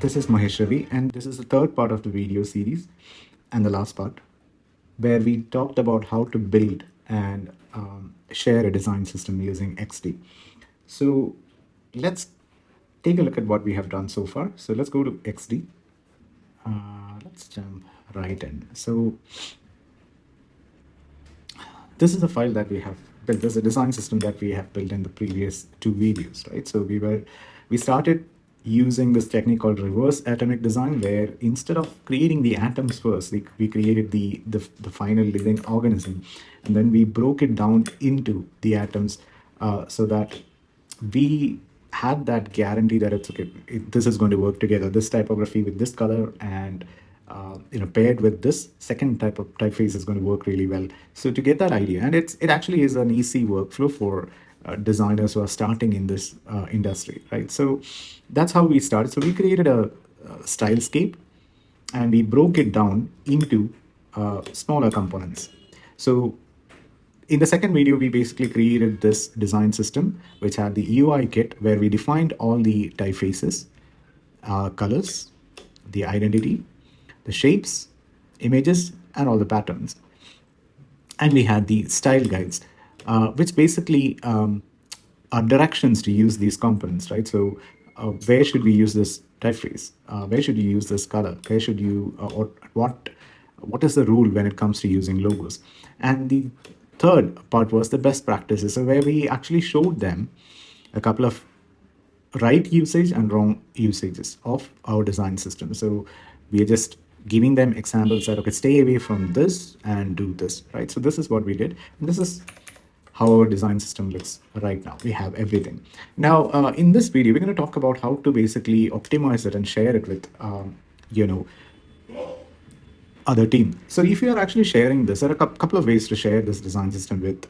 This is Mahesh Ravi, and this is the third part of the video series and the last part where we talked about how to build and share a design system using XD. So let's take a look at what we have done so far. So let's go to XD. Let's jump right in. So this is a file that we have built. This is a design system that we have built in the previous two videos, right? So we started using this technique called reverse atomic design, where instead of creating the atoms first, we created the final living organism, and then we broke it down into the atoms so that we had that guarantee that it's okay, this is going to work together, this typography with this color, and paired with this second type of typeface is going to work really well. So to get that idea, and it actually is an easy workflow for designers who are starting in this industry, right? So that's how we started. So we created a stylescape and we broke it down into smaller components. So in the second video, we basically created this design system, which had the UI kit where we defined all the typefaces, colors, the identity, the shapes, images, and all the patterns. And we had the style guides, which basically are directions to use these components, right? So where should we use this typeface? Where should you use this color? Where should you, or what is the rule when it comes to using logos? And the third part was the best practices, so where we actually showed them a couple of right usage and wrong usages of our design system. So we are just giving them examples that, okay, stay away from this and do this, right? So this is what we did. And this is how our design system looks right now. We have everything. Now, in this video, we're going to talk about how to basically optimize it and share it with, other team. So if you are actually sharing this, there are a couple of ways to share this design system with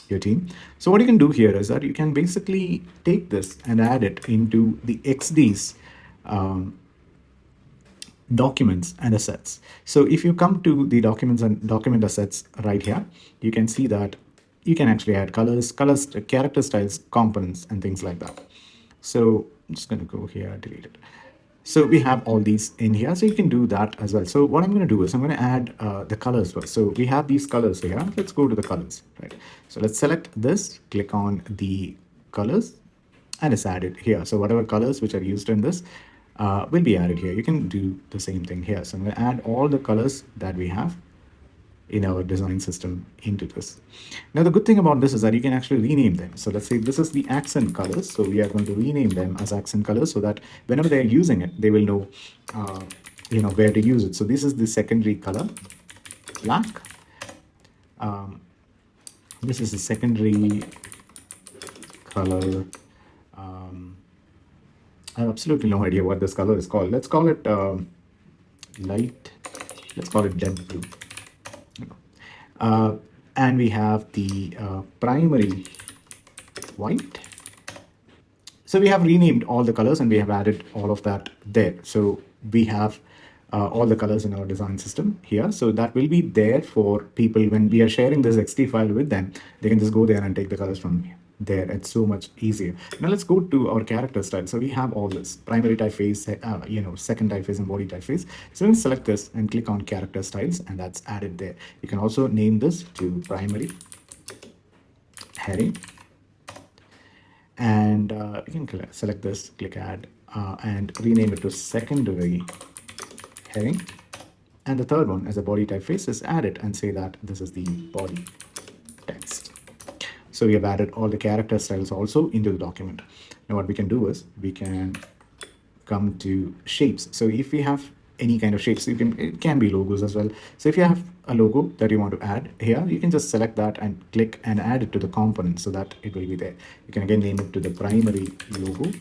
your team. So what you can do here is that you can basically take this and add it into the XD's documents and assets. So if you come to the documents and document assets right here, you can see that you can actually add colors, character styles, components, and things like that. So I'm just going to go here, delete it. So we have all these in here, so you can do that as well. So what I'm going to do is I'm going to add the colors first. So we have these colors here. Let's go to the colors, right? So let's select this, click on the colors, and it's added here. So whatever colors which are used in this will be added here. You can do the same thing here. So I'm going to add all the colors that we have in our design system into this. Now, the good thing about this is that you can actually rename them. So let's say this is the accent colors. So we are going to rename them as accent colors so that whenever they're using it, they will know, where to use it. So this is the secondary color, black. This is the secondary color. I have absolutely no idea what this color is called. Let's call it light. Let's call it dead blue. And we have the primary white. So we have renamed all the colors and we have added all of that there. So we have all the colors in our design system here. So that will be there for people when we are sharing this XD file with them. They can just go there and take the colors from there. It's so much easier. Now let's go to our character style. So we have all this primary typeface, second typeface and body typeface. So we'll select this and click on character styles, and that's added there. You can also name this to primary heading, and you can select this, click add, and rename it to secondary heading. And the third one as a body typeface is add it and say that this is the body text. So we have added all the character styles also into the document. Now what we can do is we can come to shapes. So if we have any kind of shapes, it can be logos as well. So if you have a logo that you want to add here, you can just select that and click and add it to the component so that it will be there. You can again name it to the primary logo.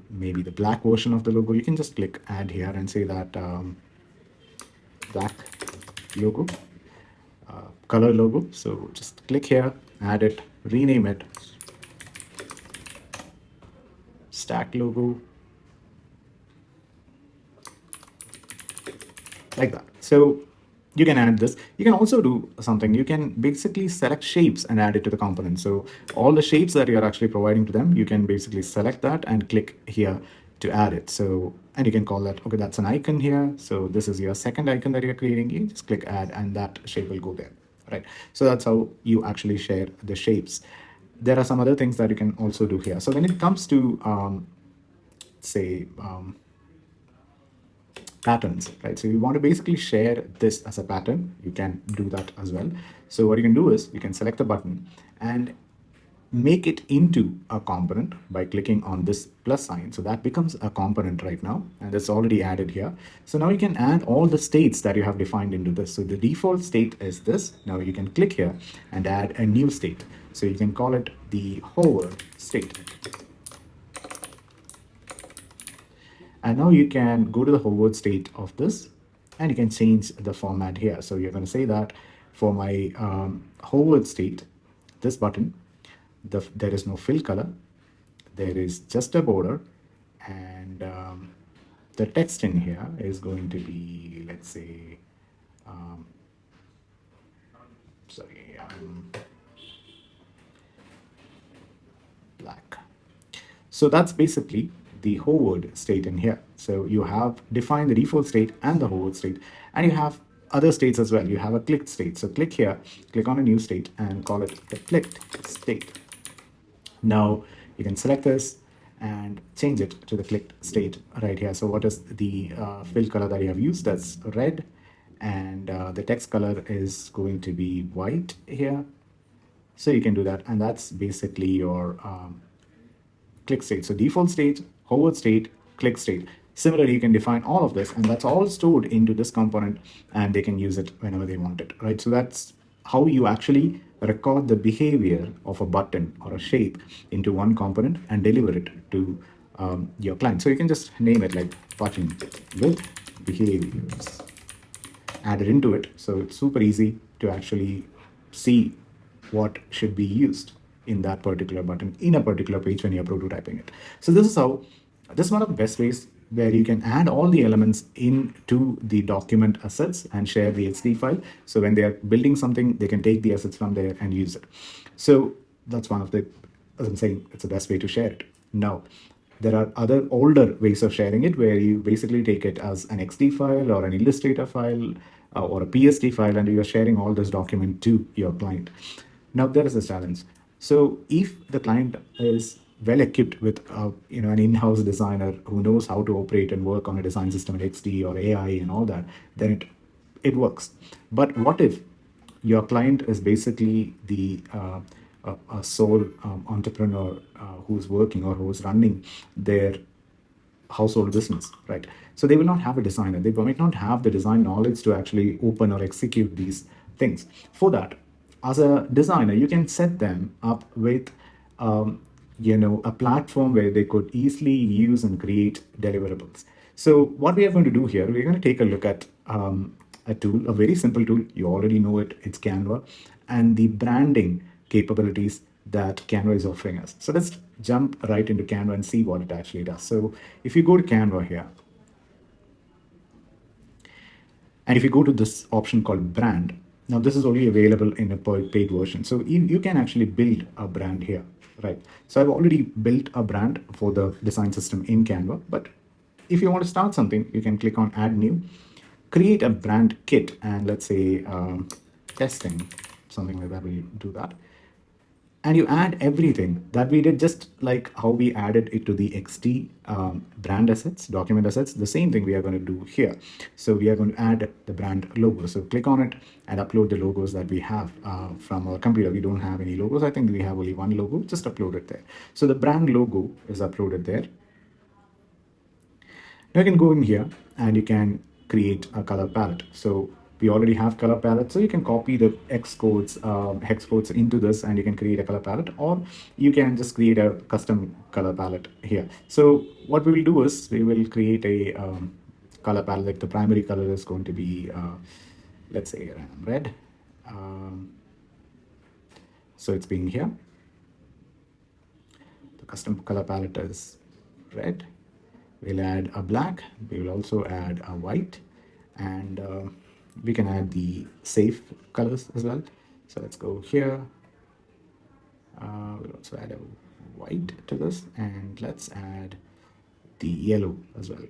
Maybe the black version of the logo. You can just click add here and say that black logo. Color logo. So just click here, add it, rename it, stack logo, like that. So you can add this. You can also do something. You can basically select shapes and add it to the component. So all the shapes that you're actually providing to them, you can basically select that and click here, to add it. So, and you can call that, okay, that's an icon here. So this is your second icon that you're creating. You just click add and that shape will go there, right? So that's how you actually share the shapes. There are some other things that you can also do here. So when it comes to, say, patterns, right? So you want to basically share this as a pattern. You can do that as well. So what you can do is you can select the button and make it into a component by clicking on this plus sign. So that becomes a component right now, and it's already added here. So now you can add all the states that you have defined into this. So the default state is this. Now you can click here and add a new state. So you can call it the hover state. And now you can go to the hover state of this and you can change the format here. So you're going to say that for my hover state, this button, there is no fill color, there is just a border, and the text in here is going to be, let's say, sorry, black. So that's basically the hovered state in here. So you have defined the default state and the hovered state, and you have other states as well. You have a clicked state. So click here, click on a new state and call it the clicked state. Now you can select this and change it to the clicked state right here. So what is the fill color that you have used? That's red, and the text color is going to be white here. So you can do that, and that's basically your click state. So default state, hover state, click state. Similarly, you can define all of this, and that's all stored into this component, and they can use it whenever they want it, right? So that's how you actually record the behavior of a button or a shape into one component and deliver it to your client. So you can just name it like button with behaviors, add it into it. So it's super easy to actually see what should be used in that particular button in a particular page when you're prototyping it. So this is one of the best ways where you can add all the elements into the document assets and share the XD file. So when they are building something, they can take the assets from there and use it. So that's one of the, as I'm saying, it's the best way to share it. Now, there are other older ways of sharing it where you basically take it as an XD file or an Illustrator file or a PSD file, and you are sharing all this document to your client. Now, there is a challenge. So if the client is well equipped with an in-house designer who knows how to operate and work on a design system in XD or AI and all that, then it works. But what if your client is basically the a sole entrepreneur who's working or who's running their household business, right? So they will not have a designer. They might not have the design knowledge to actually open or execute these things. For that, as a designer, you can set them up with a platform where they could easily use and create deliverables. So what we are going to do here, we're going to take a look at a tool, a very simple tool. You already know it. It's Canva, and the branding capabilities that Canva is offering us. So let's jump right into Canva and see what it actually does. So if you go to Canva here, and if you go to this option called brand, now this is only available in a paid version. So you can actually build a brand here, right? So I've already built a brand for the design system in Canva, but if you want to start something, you can click on add new, create a brand kit, and let's say testing, something like that, we'll do that. And you add everything that we did, just like how we added it to the XD brand assets, document assets. The same thing we are going to do here. So we are going to add the brand logo. So click on it and upload the logos that we have from our computer. We don't have any logos. I think we have only one logo. Just upload it there. So the brand logo is uploaded there. Now you can go in here and you can create a color palette. So we already have color palette, so you can copy the hex codes into this and you can create a color palette, or you can just create a custom color palette here. So what we will do is we will create a color palette. Like the primary color is going to be let's say red. So it's being here. The custom color palette is red. We'll add a black. We will also add a white, and we can add the safe colors as well. So let's go here. We'll also add a white to this, and let's add the yellow as well,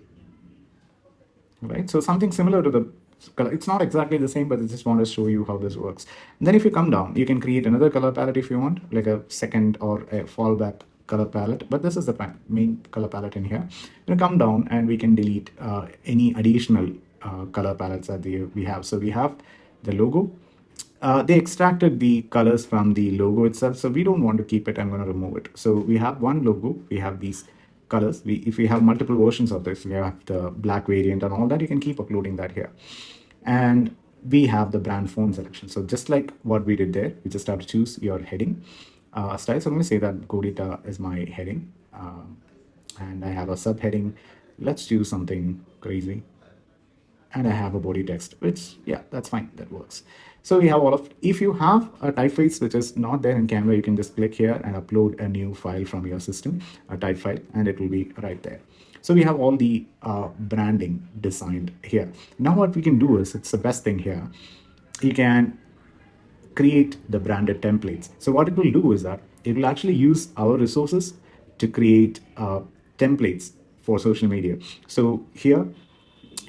right? So something similar to the color. It's not exactly the same, but I just want to show you how this works. And then if you come down, you can create another color palette if you want, like a second or a fallback color palette. But this is the main color palette in here. You come down and we can delete any additional color palettes that we have. So we have the logo. They extracted the colors from the logo itself, so we don't want to keep it. I'm going to remove it. So we have one logo, we have these colors. If we have multiple versions of this, we have the black variant and all that, you can keep uploading that here. And we have the brand font selection. So just like what we did there, you just have to choose your heading style. So I'm going to say that Godita is my heading, and I have a subheading. Let's choose something crazy. And I have a body text, which, yeah, that's fine, that works. So we have all of, if you have a typeface which is not there in Canva, you can just click here and upload a new file from your system, a type file, and it will be right there. So we have all the branding designed here. Now what we can do is, it's the best thing here, you can create the branded templates. So what it will do is that it will actually use our resources to create templates for social media. So here,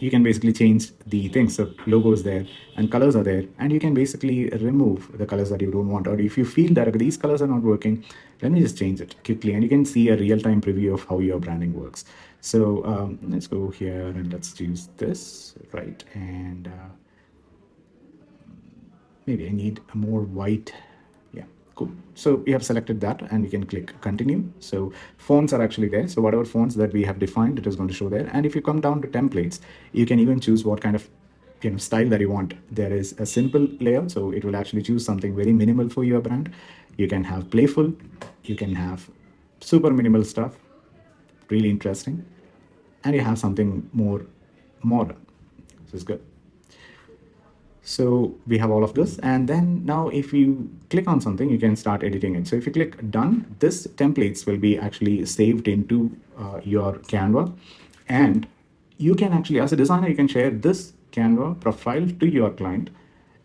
you can basically change the things. So logo is there and colors are there, and you can basically remove the colors that you don't want. Or if you feel that these colors are not working, let me just change it quickly, and you can see a real-time preview of how your branding works. So let's go here and let's choose this, right? And maybe I need a more white. Yeah, cool. So we have selected that and we can click continue. So fonts are actually there. So whatever fonts that we have defined, it is going to show there. And if you come down to templates, you can even choose what kind of style that you want. There is a simple layout, so it will actually choose something very minimal for your brand. You can have playful, you can have super minimal stuff, really interesting, and you have something more modern. This is good. So we have all of this, and then now if you click on something, you can start editing it. So if you click done, this templates will be actually saved into your Canva, and you can actually, as a designer, you can share this Canva profile to your client,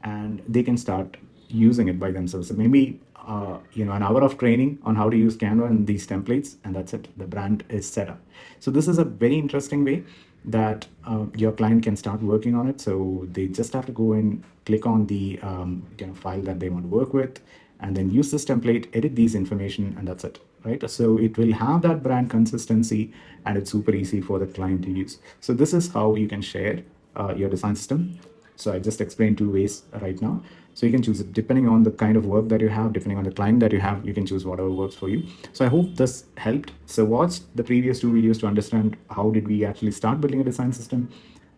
and they can start using it by themselves. So maybe an hour of training on how to use Canva and these templates, and that's it. The brand is set up. So this is a very interesting way that your client can start working on it. So they just have to go and click on the file that they want to work with, and then use this template, edit these information, and that's it, right? So it will have that brand consistency, and it's super easy for the client to use. So this is how you can share your design system. So I just explained two ways right now. So you can choose it depending on the kind of work that you have, depending on the client that you have, you can choose whatever works for you. So I hope this helped. So watch the previous two videos to understand how did we actually start building a design system,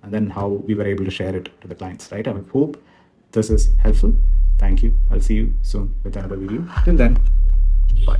and then how we were able to share it to the clients, right? I hope this is helpful. Thank you. I'll see you soon with another video. Till then, bye.